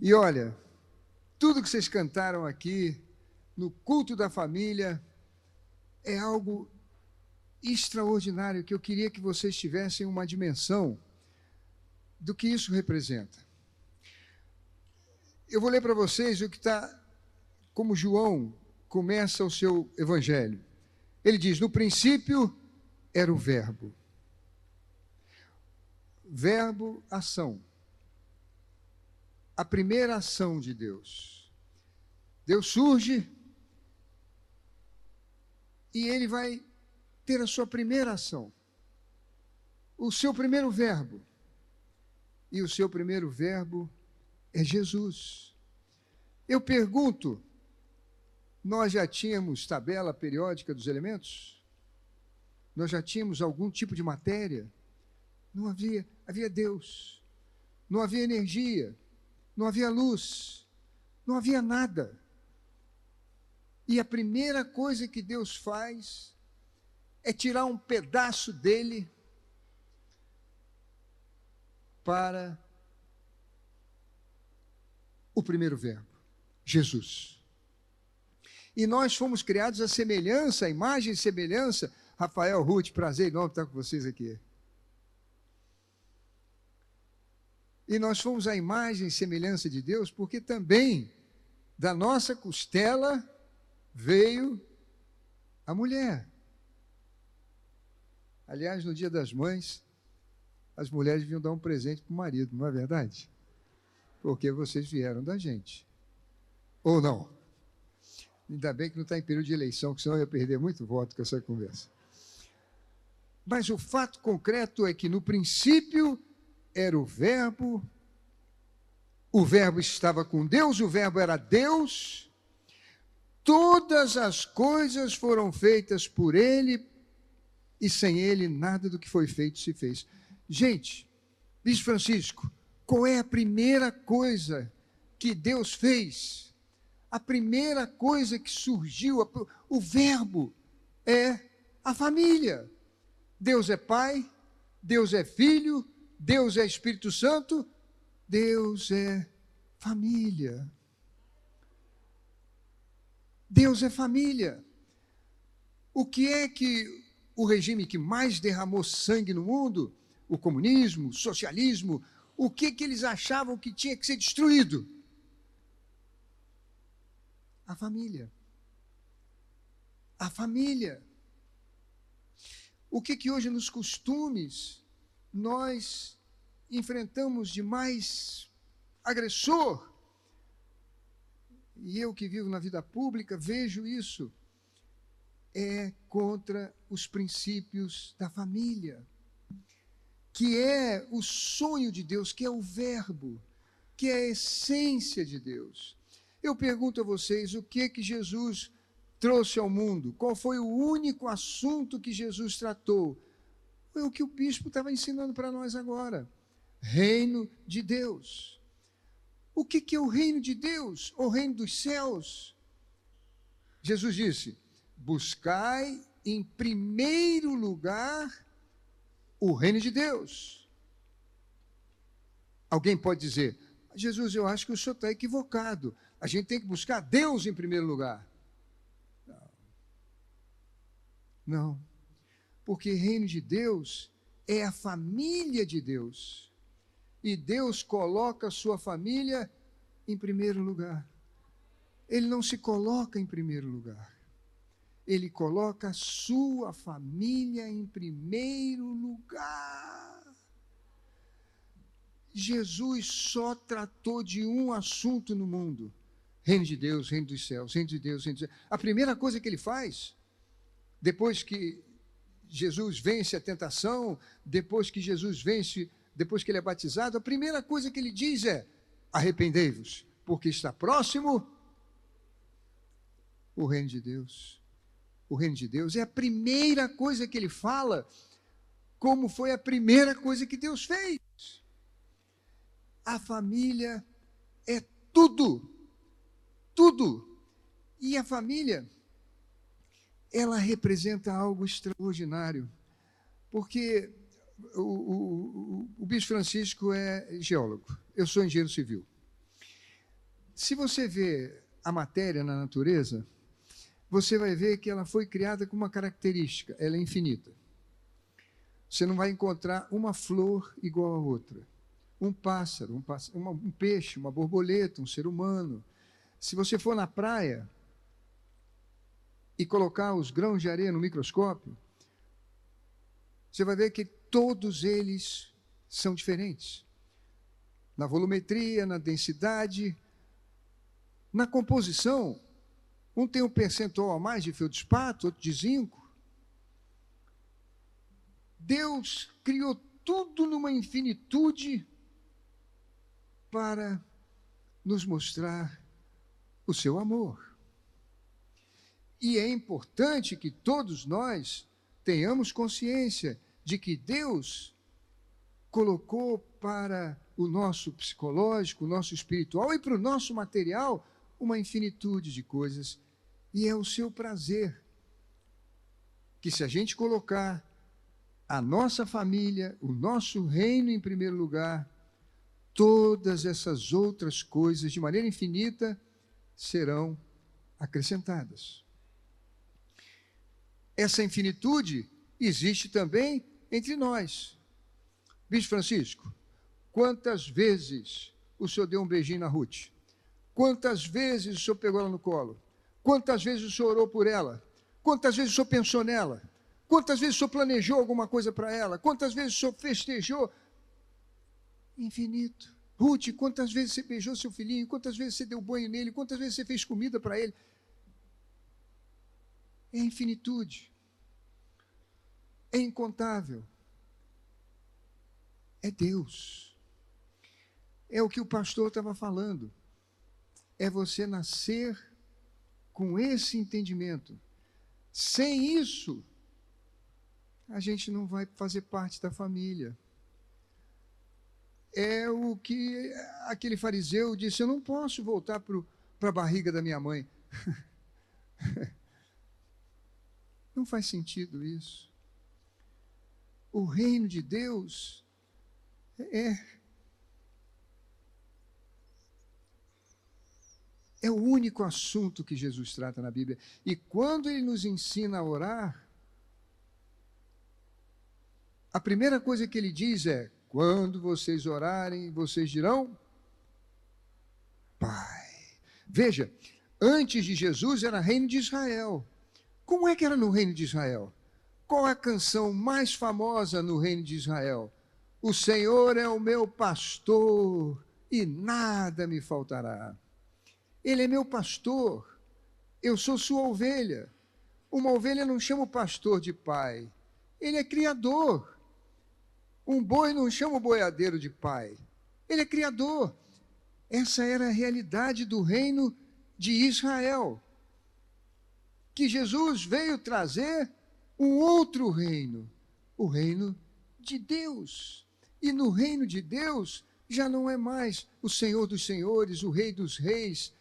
E olha, tudo que vocês cantaram aqui, no culto da família, é algo extraordinário, que eu queria que vocês tivessem uma dimensão do que isso representa. Eu vou ler para vocês o que está, como João começa o seu evangelho. Ele diz: no princípio era o verbo. Verbo, ação. A primeira ação de Deus. Deus surge e ele vai ter a sua primeira ação. O seu primeiro verbo. E o seu primeiro verbo é Jesus. Eu pergunto, nós já tínhamos tabela periódica dos elementos? Nós já tínhamos algum tipo de matéria? Não havia. Havia Deus. Não havia energia. Não havia luz. Não havia nada. E a primeira coisa que Deus faz é tirar um pedaço dele para o primeiro verbo, Jesus. E nós fomos criados à semelhança, à imagem e semelhança. Rafael, Ruth, prazer enorme estar com vocês aqui. E nós fomos à imagem e semelhança de Deus, porque também da nossa costela veio a mulher. Aliás, no Dia das Mães, as mulheres deviam dar um presente para o marido, não é verdade? Porque vocês vieram da gente. Ou não? Ainda bem que não está em período de eleição, que senão eu ia perder muito voto com essa conversa. Mas o fato concreto é que no princípio era o verbo estava com Deus, o verbo era Deus, todas as coisas foram feitas por ele, e sem ele nada do que foi feito se fez. Gente, Bispo Francisco, qual é a primeira coisa que Deus fez? A primeira coisa que surgiu, o verbo, é a família. Deus é Pai, Deus é Filho, Deus é Espírito Santo, Deus é família. Deus é família. O que é que o regime que mais derramou sangue no mundo, o comunismo, o socialismo, o que eles achavam que tinha que ser destruído? A família. A família. O que hoje nos costumes nós enfrentamos de mais agressor? E eu que vivo na vida pública vejo isso. É contra os princípios da família, que é o sonho de Deus, que é o verbo, que é a essência de Deus. Eu pergunto a vocês, o que Jesus trouxe ao mundo? Qual foi o único assunto que Jesus tratou? Foi o que o bispo estava ensinando para nós agora. Reino de Deus. O que é o reino de Deus? O reino dos céus. Jesus disse: buscai em primeiro lugar o reino de Deus. Alguém pode dizer: Jesus, eu acho que o senhor está equivocado. A gente tem que buscar Deus em primeiro lugar. Não. Porque reino de Deus é a família de Deus. E Deus coloca a sua família em primeiro lugar. Ele não se coloca em primeiro lugar. Ele coloca a sua família em primeiro lugar. Jesus só tratou de um assunto no mundo: reino de Deus, reino dos céus, reino de Deus, reino dos céus. A primeira coisa que ele faz, depois que Jesus vence a tentação, depois que Jesus vence, depois que ele é batizado, a primeira coisa que ele diz é: arrependei-vos, porque está próximo o reino de Deus. O reino de Deus é a primeira coisa que ele fala, como foi a primeira coisa que Deus fez. A família é tudo, tudo. E a família, ela representa algo extraordinário, porque o Bispo Francisco é geólogo, eu sou engenheiro civil. Se você vê a matéria na natureza, você vai ver que ela foi criada com uma característica, ela é infinita. Você não vai encontrar uma flor igual a outra. Um pássaro, um peixe, uma borboleta, um ser humano. Se você for na praia e colocar os grãos de areia no microscópio, você vai ver que todos eles são diferentes. Na volumetria, na densidade, na composição. Um tem um percentual a mais de feldspato, outro de zinco. Deus criou tudo numa infinitude para nos mostrar o seu amor. E é importante que todos nós tenhamos consciência de que Deus colocou para o nosso psicológico, o nosso espiritual e para o nosso material uma infinitude de coisas. E é o seu prazer que, se a gente colocar a nossa família, o nosso reino em primeiro lugar, todas essas outras coisas, de maneira infinita, serão acrescentadas. Essa infinitude existe também entre nós. Bispo Francisco, quantas vezes o senhor deu um beijinho na Ruth? Quantas vezes o senhor pegou ela no colo? Quantas vezes o senhor orou por ela? Quantas vezes o senhor pensou nela? Quantas vezes o senhor planejou alguma coisa para ela? Quantas vezes o senhor festejou? Infinito. Ruth, quantas vezes você beijou seu filhinho? Quantas vezes você deu banho nele? Quantas vezes você fez comida para ele? É infinitude. É incontável. É Deus. É o que o pastor estava falando. É você nascer com esse entendimento. Sem isso, a gente não vai fazer parte da família. É o que aquele fariseu disse: eu não posso voltar para a barriga da minha mãe. Não faz sentido isso. O reino de Deus é o único assunto que Jesus trata na Bíblia. E quando ele nos ensina a orar, a primeira coisa que ele diz é: quando vocês orarem, vocês dirão Pai. Veja, antes de Jesus era reino de Israel. Como é que era no reino de Israel? Qual é a canção mais famosa no reino de Israel? O Senhor é o meu pastor e nada me faltará. Ele é meu pastor, eu sou sua ovelha. Uma ovelha não chama o pastor de pai, ele é criador. Um boi não chama o boiadeiro de pai, ele é criador. Essa era a realidade do reino de Israel, que Jesus veio trazer um outro reino, o reino de Deus. E no reino de Deus já não é mais o Senhor dos senhores, o Rei dos reis,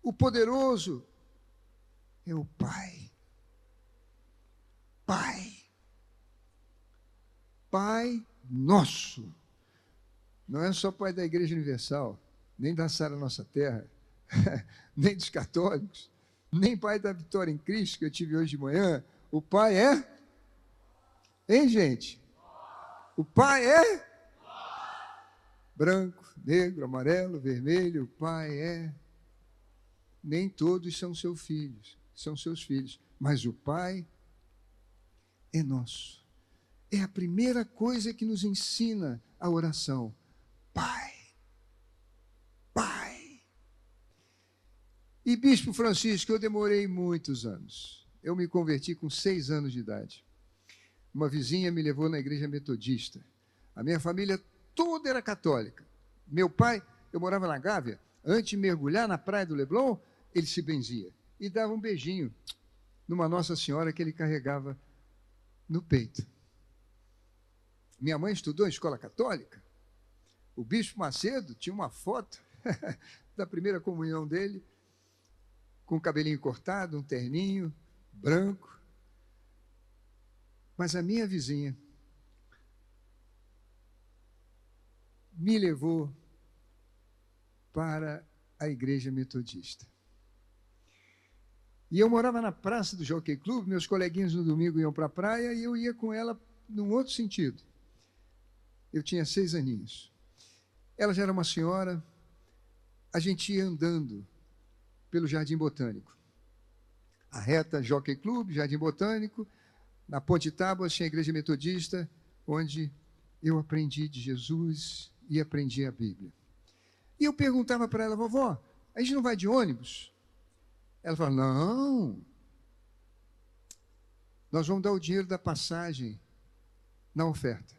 o poderoso, é o Pai. Pai. Pai nosso. Não é só Pai da Igreja Universal, nem da Sara Nossa Terra, nem dos católicos, nem Pai da Vitória em Cristo, que eu tive hoje de manhã. O Pai é? Hein, gente? O Pai é? Branco, negro, amarelo, vermelho. O Pai é. Nem todos são seus filhos, mas o Pai é nosso. É a primeira coisa que nos ensina a oração. Pai. Pai. E, Bispo Francisco, eu demorei muitos anos. Eu me converti com 6 anos de idade. Uma vizinha me levou na igreja metodista. A minha família toda era católica. Meu pai, eu morava na Gávea, antes de mergulhar na praia do Leblon, ele se benzia e dava um beijinho numa Nossa Senhora que ele carregava no peito. Minha mãe estudou em escola católica. O Bispo Macedo tinha uma foto da primeira comunhão dele, com o cabelinho cortado, um terninho branco. Mas a minha vizinha me levou para a igreja metodista. E eu morava na praça do Jockey Club, meus coleguinhas no domingo iam para a praia e eu ia com ela num outro sentido. Eu tinha 6 aninhos. Ela já era uma senhora, a gente ia andando pelo Jardim Botânico. A reta Jockey Club, Jardim Botânico, na Ponte Tábuas tinha a igreja metodista, onde eu aprendi de Jesus e aprendi a Bíblia. E eu perguntava para ela, vovó, a gente não vai de ônibus? Ela falava, não, nós vamos dar o dinheiro da passagem na oferta.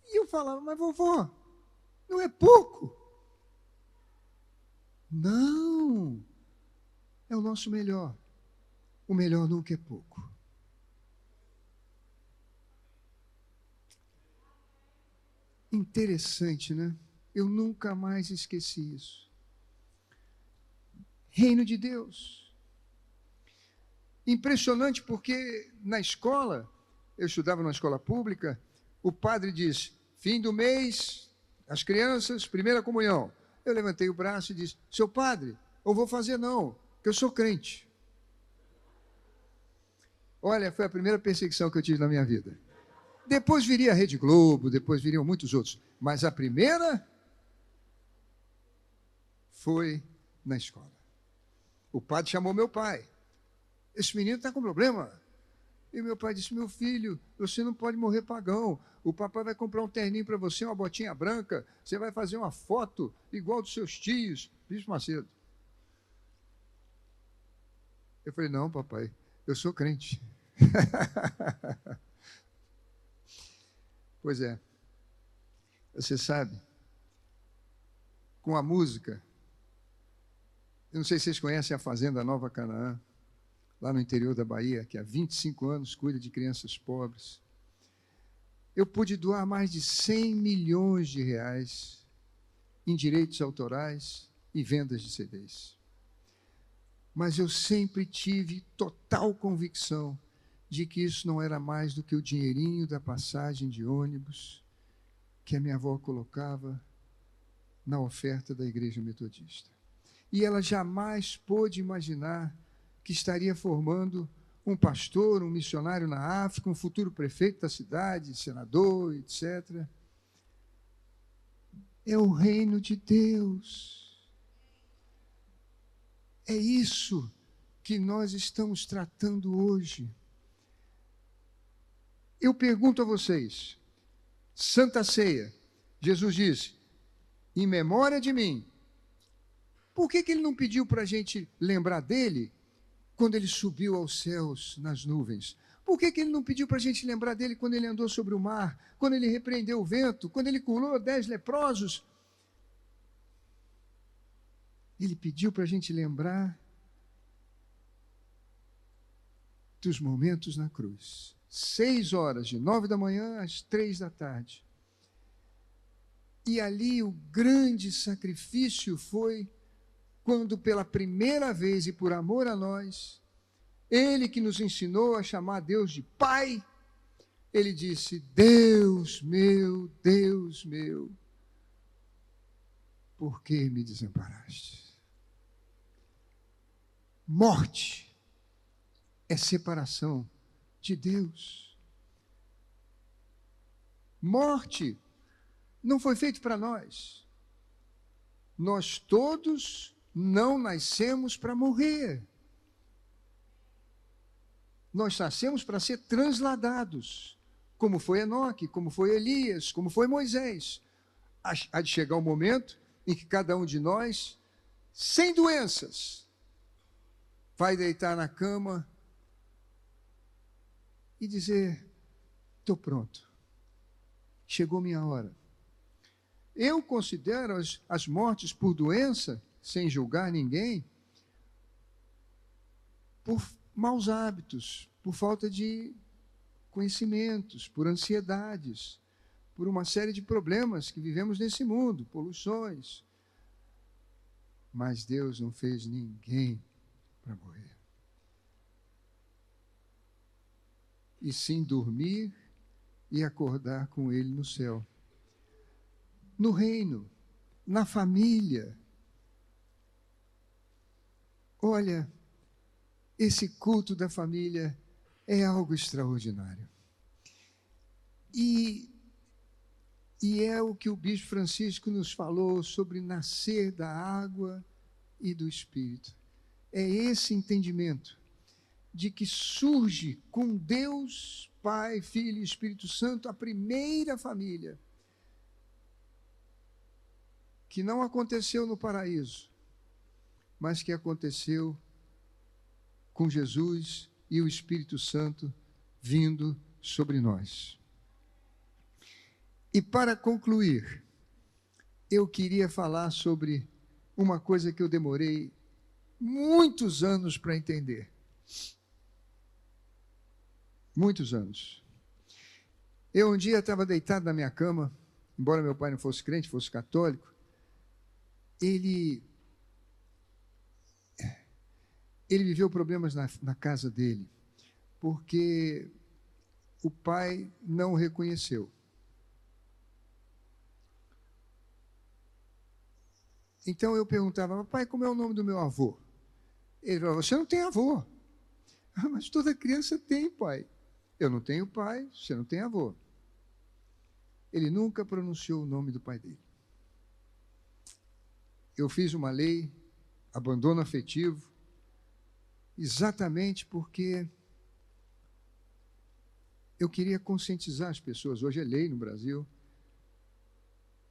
E eu falava, mas vovó, não é pouco? Não, é o nosso melhor. O melhor nunca é pouco. Interessante, né? Eu nunca mais esqueci isso. Reino de Deus. Impressionante porque na escola, eu estudava numa escola pública, o padre diz, fim do mês, as crianças, primeira comunhão. Eu levantei o braço e disse, seu padre, eu vou fazer não, porque eu sou crente. Olha, foi a primeira perseguição que eu tive na minha vida. Depois viria a Rede Globo, depois viriam muitos outros. Mas a primeira foi na escola. O padre chamou meu pai. Esse menino está com problema. E meu pai disse, meu filho, você não pode morrer pagão. O papai vai comprar um terninho para você, uma botinha branca. Você vai fazer uma foto igual dos seus tios. Bispo Macedo. Eu falei, não, papai, eu sou crente. Pois é. Você sabe, com a música, eu não sei se vocês conhecem a Fazenda Nova Canaã, lá no interior da Bahia, que há 25 anos cuida de crianças pobres. Eu pude doar mais de 100 milhões de reais em direitos autorais e vendas de CDs. Mas eu sempre tive total convicção de que isso não era mais do que o dinheirinho da passagem de ônibus que a minha avó colocava na oferta da igreja metodista. E ela jamais pôde imaginar que estaria formando um pastor, um missionário na África, um futuro prefeito da cidade, senador, etc. É o reino de Deus. É isso que nós estamos tratando hoje. Eu pergunto a vocês, Santa Ceia, Jesus disse, em memória de mim, por que ele não pediu para a gente lembrar dele quando ele subiu aos céus nas nuvens? Por que ele não pediu para a gente lembrar dele quando ele andou sobre o mar, quando ele repreendeu o vento, quando ele curou 10 leprosos? Ele pediu para a gente lembrar dos momentos na cruz. 6 horas, de 9 da manhã às 3 da tarde. E ali o grande sacrifício foi quando pela primeira vez e por amor a nós, ele que nos ensinou a chamar Deus de Pai, ele disse, Deus meu, por que me desamparaste? Morte é separação de Deus. Morte não foi feito para nós. Nós todos não nascemos para morrer. Nós nascemos para ser transladados, como foi Enoque, como foi Elias, como foi Moisés. Há de chegar um momento em que cada um de nós, sem doenças, vai deitar na cama e dizer, estou pronto, chegou minha hora. Eu considero as mortes por doença, sem julgar ninguém, por maus hábitos, por falta de conhecimentos, por ansiedades, por uma série de problemas que vivemos nesse mundo, poluições. Mas Deus não fez ninguém para morrer. E sim dormir e acordar com Ele no céu. no reino, na família. Olha, esse culto da família é algo extraordinário. E é o que o bispo Francisco nos falou sobre nascer da água e do Espírito. É esse entendimento de que surge com Deus, Pai, Filho e Espírito Santo, a primeira família, que não aconteceu no paraíso, mas que aconteceu com Jesus e o Espírito Santo vindo sobre nós. E para concluir, eu queria falar sobre uma coisa que eu demorei muitos anos para entender. Muitos anos. Eu um dia estava deitado na minha cama, embora meu pai não fosse crente, fosse católico, ele viveu problemas na casa dele, porque o pai não o reconheceu. Então eu perguntava, pai, como é o nome do meu avô? Ele falou, você não tem avô. Ah, mas toda criança tem pai. Eu não tenho pai, você não tem avô. Ele nunca pronunciou o nome do pai dele. Eu fiz uma lei, abandono afetivo, exatamente porque eu queria conscientizar as pessoas, hoje é lei no Brasil,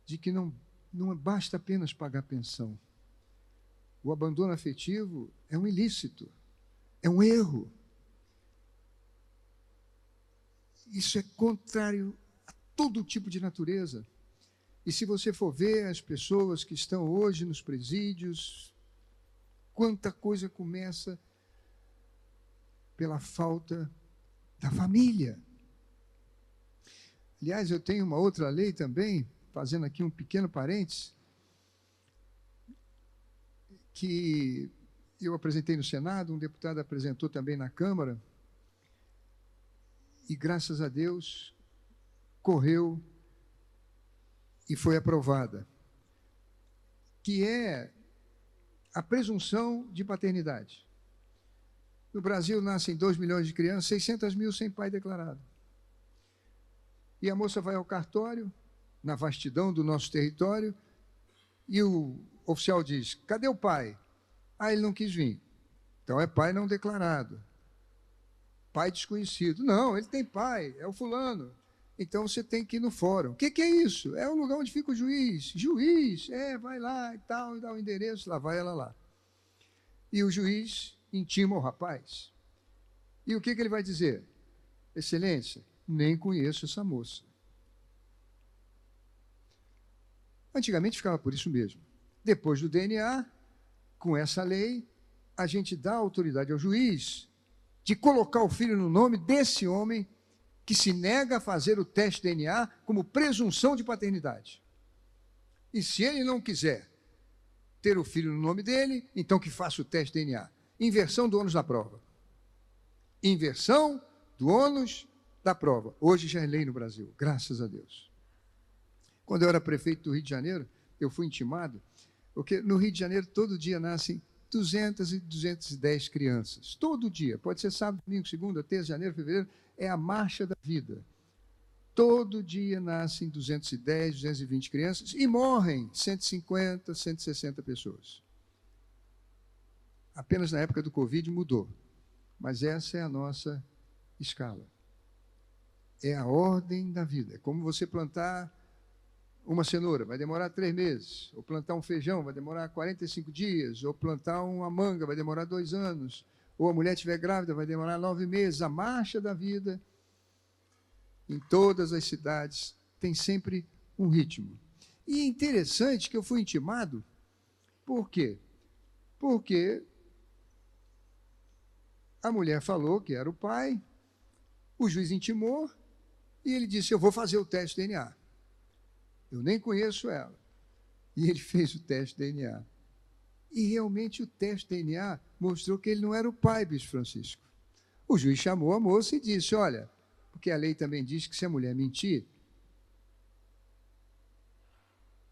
de que não basta apenas pagar pensão. O abandono afetivo é um ilícito, é um erro. Isso é contrário a todo tipo de natureza. E se você for ver as pessoas que estão hoje nos presídios, quanta coisa começa pela falta da família. Aliás, eu tenho uma outra lei também, fazendo aqui um pequeno parênteses, que eu apresentei no Senado, um deputado apresentou também na Câmara, e graças a Deus correu e foi aprovada, que é a presunção de paternidade. No Brasil nascem 2 milhões de crianças, 600 mil sem pai declarado. E a moça vai ao cartório, na vastidão do nosso território, e o oficial diz, cadê o pai? Ah, ele não quis vir. Então é pai não declarado. Pai desconhecido. Não, ele tem pai, é o fulano. Então você tem que ir no fórum. O que é isso? É o lugar onde fica o juiz. Juiz, vai lá e tal, e dá o endereço, lá vai ela lá. E o juiz intima o rapaz. E o que ele vai dizer? Excelência, nem conheço essa moça. Antigamente ficava por isso mesmo. Depois do DNA, com essa lei, a gente dá autoridade ao juiz de colocar o filho no nome desse homem que se nega a fazer o teste DNA como presunção de paternidade. E se ele não quiser ter o filho no nome dele, então que faça o teste DNA. Inversão do ônus da prova. Inversão do ônus da prova. Hoje já é lei no Brasil, graças a Deus. Quando eu era prefeito do Rio de Janeiro, eu fui intimado, porque no Rio de Janeiro todo dia nascem 200 e 210 crianças. Todo dia, pode ser sábado, domingo, segunda, terça, janeiro, fevereiro, é a marcha da vida. Todo dia nascem 210, 220 crianças e morrem 150, 160 pessoas. Apenas na época do Covid mudou, mas essa é a nossa escala. É a ordem da vida. É como você plantar uma cenoura, vai demorar 3 meses. Ou plantar um feijão, vai demorar 45 dias. Ou plantar uma manga, vai demorar 2 anos. Ou a mulher estiver grávida, vai demorar 9 meses. A marcha da vida, em todas as cidades, tem sempre um ritmo. E é interessante que eu fui intimado. Por quê? Porque a mulher falou que era o pai, o juiz intimou, e ele disse, eu vou fazer o teste DNA. Eu nem conheço ela. E ele fez o teste DNA. E realmente o teste DNA mostrou que ele não era o pai, bispo Francisco. O juiz chamou a moça e disse, olha, porque a lei também diz que se a mulher mentir,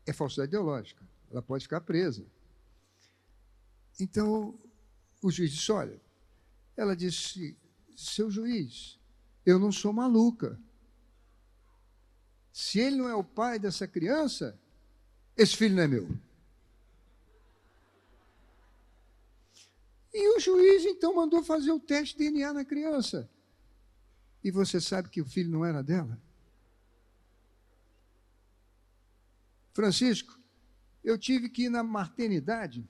é falsidade ideológica. Ela pode ficar presa. Então, o juiz disse, olha, ela disse, seu juiz, eu não sou maluca. Se ele não é o pai dessa criança, esse filho não é meu. E o juiz, então, mandou fazer o teste de DNA na criança. E você sabe que o filho não era dela? Francisco, eu tive que ir na maternidade,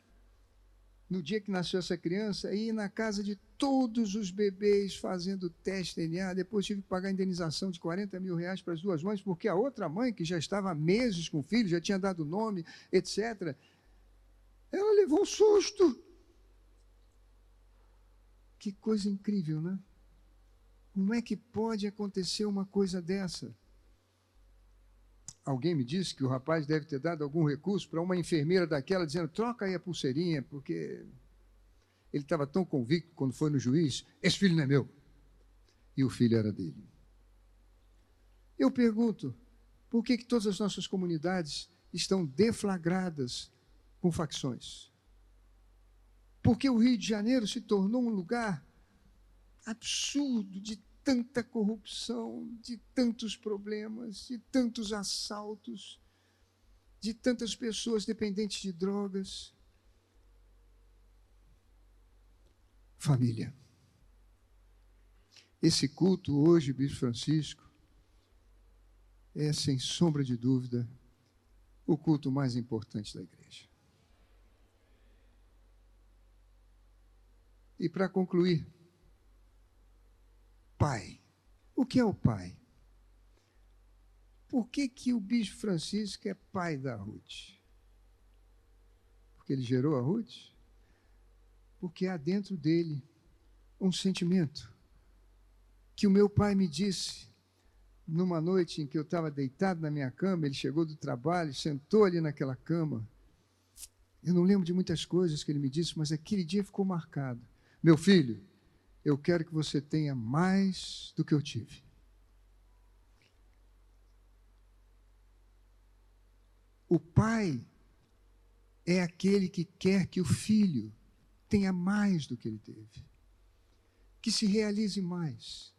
no dia que nasceu essa criança, e ir na casa de todos os bebês fazendo teste DNA. Depois tive que pagar a indenização de R$40 mil para as duas mães, porque a outra mãe, que já estava há meses com o filho, já tinha dado nome, etc., ela levou um susto. Que coisa incrível, né? Como é que pode acontecer uma coisa dessa? Alguém me disse que o rapaz deve ter dado algum recurso para uma enfermeira daquela, dizendo, troca aí a pulseirinha, porque ele estava tão convicto quando foi no juiz, esse filho não é meu. E o filho era dele. Eu pergunto, por que todas as nossas comunidades estão deflagradas com facções? Porque o Rio de Janeiro se tornou um lugar absurdo de tanta corrupção, de tantos problemas, de tantos assaltos, de tantas pessoas dependentes de drogas. Família. Esse culto hoje, Bispo Francisco, é, sem sombra de dúvida, o culto mais importante da igreja. E para concluir, pai. O que é o pai? Por que o Bispo Francisco é pai da Ruth? Porque ele gerou a Ruth? Porque há dentro dele um sentimento que o meu pai me disse numa noite em que eu estava deitado na minha cama. Ele chegou do trabalho, sentou ali naquela cama. Eu não lembro de muitas coisas que ele me disse, mas aquele dia ficou marcado. Meu filho, eu quero que você tenha mais do que eu tive. O pai é aquele que quer que o filho tenha mais do que ele teve, que se realize mais,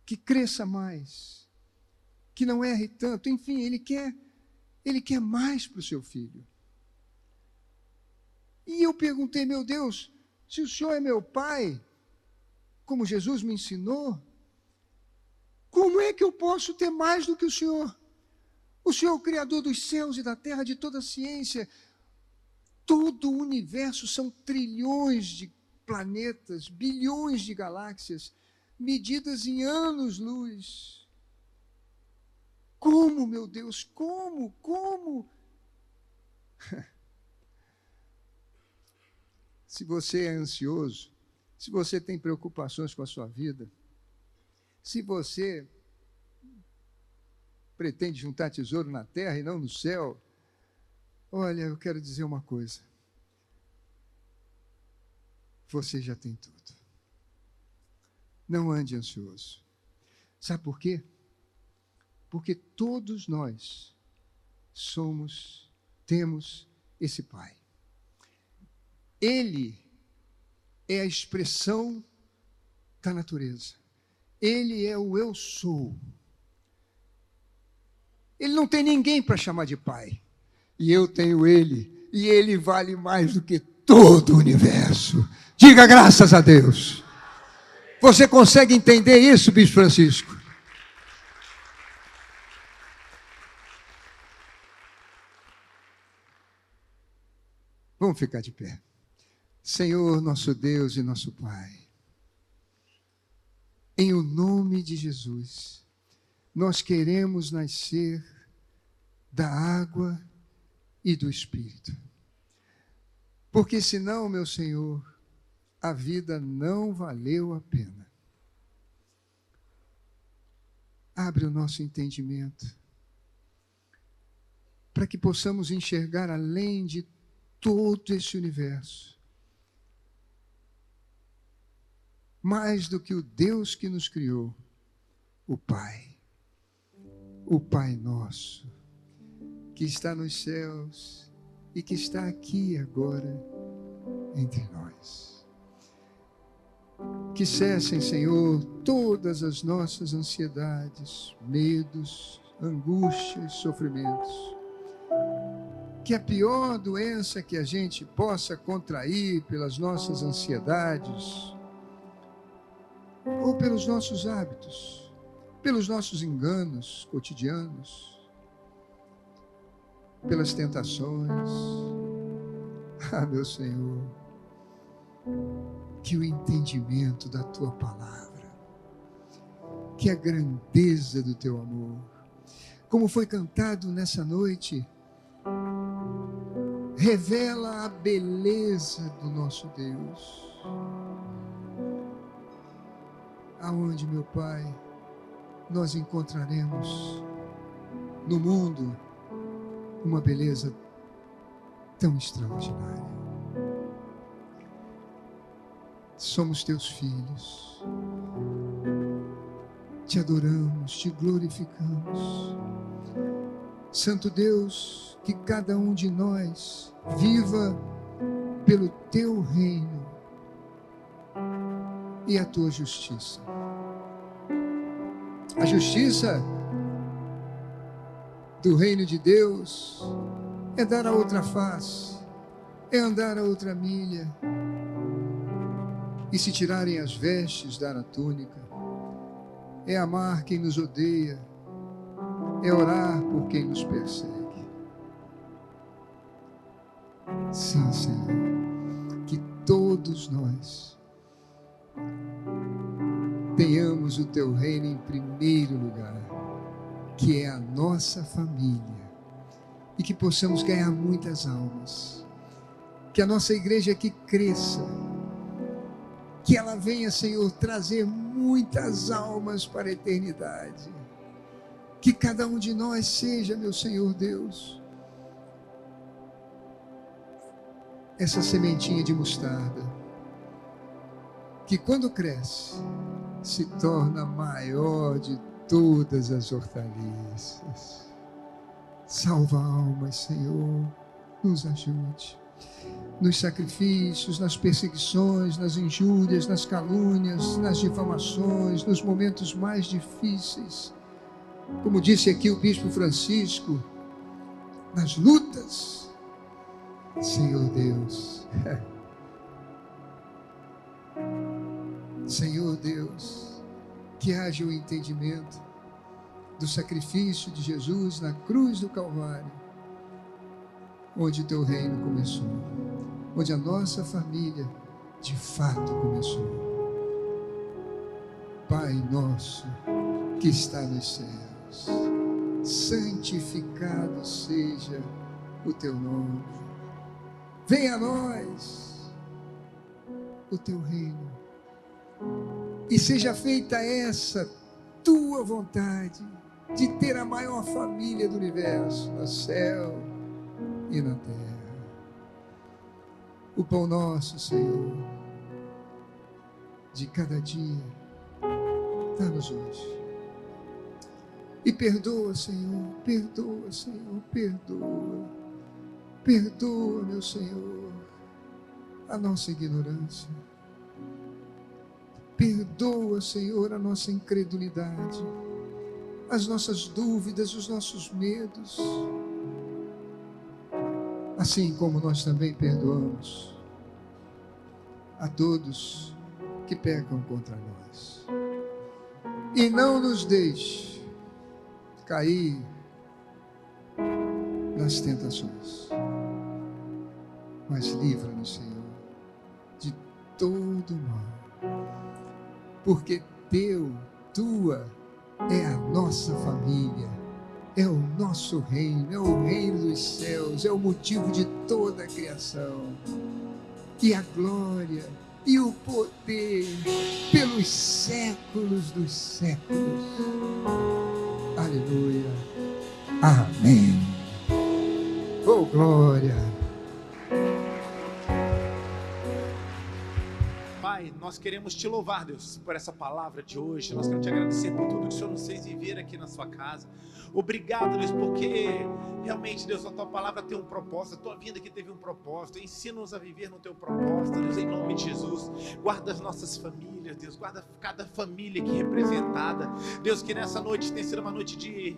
que cresça mais, que não erre tanto. Enfim, ele quer mais para o seu filho. E eu perguntei, meu Deus, se o Senhor é meu pai, como Jesus me ensinou, como é que eu posso ter mais do que o Senhor? O Senhor é o Criador dos céus e da terra, de toda a ciência. Todo o universo são trilhões de planetas, bilhões de galáxias, medidas em anos-luz. Como, meu Deus, como? Se você é ansioso, se você tem preocupações com a sua vida, se você pretende juntar tesouro na terra e não no céu, olha, eu quero dizer uma coisa. Você já tem tudo. Não ande ansioso. Sabe por quê? Porque todos nós temos esse Pai. Ele é a expressão da natureza. Ele é o eu sou. Ele não tem ninguém para chamar de pai. E eu tenho ele. E ele vale mais do que todo o universo. Diga graças a Deus. Você consegue entender isso, Bispo Francisco? Vamos ficar de pé. Senhor, nosso Deus e nosso Pai, em o nome de Jesus, nós queremos nascer da água e do Espírito. Porque senão, meu Senhor, a vida não valeu a pena. Abre o nosso entendimento para que possamos enxergar além de todo esse universo, mais do que o Deus que nos criou, o Pai nosso, que está nos céus e que está aqui agora entre nós. Que cessem, Senhor, todas as nossas ansiedades, medos, angústias, sofrimentos. Que a pior doença que a gente possa contrair pelas nossas ansiedades, ou pelos nossos hábitos, pelos nossos enganos cotidianos, pelas tentações. Meu Senhor, que o entendimento da Tua palavra, que a grandeza do Teu amor, como foi cantado nessa noite, revela a beleza do nosso Deus. Aonde, meu Pai, nós encontraremos no mundo uma beleza tão extraordinária. Somos Teus filhos, Te adoramos, Te glorificamos. Santo Deus, que cada um de nós viva pelo Teu reino e a Tua justiça. A justiça do reino de Deus é dar a outra face, é andar a outra milha, e se tirarem as vestes, dar a túnica, é amar quem nos odeia, é orar por quem nos persegue. Sim, Senhor, que todos nós tenhamos o Teu reino em primeiro lugar, que é a nossa família, e que possamos ganhar muitas almas, que a nossa igreja aqui cresça, que ela venha, Senhor, trazer muitas almas para a eternidade, que cada um de nós seja, meu Senhor Deus, essa sementinha de mostarda, que quando cresce, se torna maior de todas as hortaliças. Salva almas, Senhor, nos ajude. Nos sacrifícios, nas perseguições, nas injúrias, nas calúnias, nas difamações, nos momentos mais difíceis. Como disse aqui o Bispo Francisco, nas lutas, Senhor Deus. Senhor Deus, que haja o entendimento do sacrifício de Jesus na cruz do Calvário, onde o Teu reino começou, onde a nossa família de fato começou. Pai nosso que está nos céus, santificado seja o Teu nome. Venha a nós o Teu reino e seja feita essa Tua vontade de ter a maior família do universo, no céu e na terra. O pão nosso, Senhor, de cada dia, dá-nos hoje. E perdoa, Senhor, perdoa, Senhor, perdoa. Perdoa, meu Senhor, a nossa ignorância. Perdoa, Senhor, a nossa incredulidade, as nossas dúvidas, os nossos medos. Assim como nós também perdoamos a todos que pecam contra nós. E não nos deixe cair nas tentações, mas livra-nos, Senhor, de todo mal, porque Tua é a nossa família, é o nosso reino, é o reino dos céus, é o motivo de toda a criação, e a glória e o poder pelos séculos dos séculos. Aleluia. Amém. Oh, glória. Pai, Pai, nós queremos te louvar, Deus, por essa palavra de hoje. Nós queremos te agradecer por tudo que o Senhor nos fez viver aqui na sua casa. Obrigado, Deus, porque realmente, Deus, a tua palavra tem um propósito, a tua vida aqui teve um propósito. Ensina-nos a viver no teu propósito, Deus, em nome de Jesus. Guarda as nossas famílias, Deus, guarda cada família aqui representada. Deus, que nessa noite tenha sido uma noite de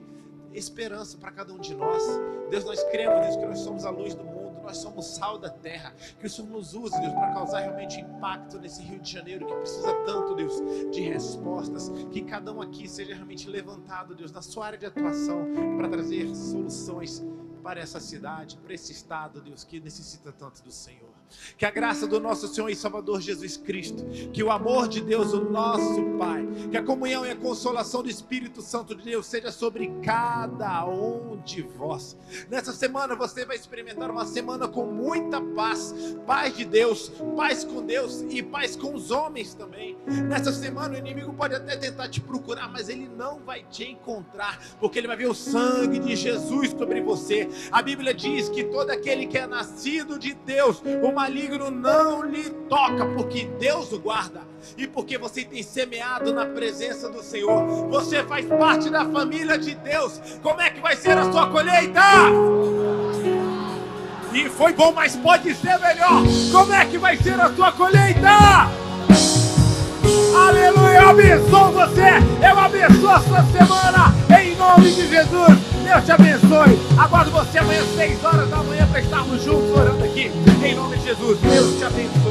esperança para cada um de nós. Deus, nós cremos, Deus, que nós somos a luz do mundo, nós somos sal da terra. Que o Senhor nos use, Deus, para causar realmente impacto nesse Rio de Janeiro que precisa tanto, Deus, de respostas. Que cada um aqui seja realmente levantado, Deus, na sua área de atuação para trazer soluções para essa cidade, para esse estado, Deus, que necessita tanto do Senhor. Que a graça do nosso Senhor e Salvador Jesus Cristo, que o amor de Deus, o nosso Pai, que a comunhão e a consolação do Espírito Santo de Deus seja sobre cada um de vós. Nessa semana você vai experimentar uma semana com muita paz, paz de Deus, paz com Deus e paz com os homens também. Nessa semana o inimigo pode até tentar te procurar, mas ele não vai te encontrar, porque ele vai ver o sangue de Jesus sobre você. A Bíblia diz que todo aquele que é nascido de Deus, o maligno não lhe toca, porque Deus o guarda. E porque você tem semeado na presença do Senhor, você faz parte da família de Deus. Como é que vai ser a sua colheita? E foi bom, mas pode ser melhor. Como é que vai ser a sua colheita? Aleluia, eu abençoo você. Eu abençoo a sua semana em nome de Jesus. Deus te abençoe. Aguardo você amanhã às 6 horas da manhã para estarmos juntos orando aqui em nome de Jesus. Deus te abençoe.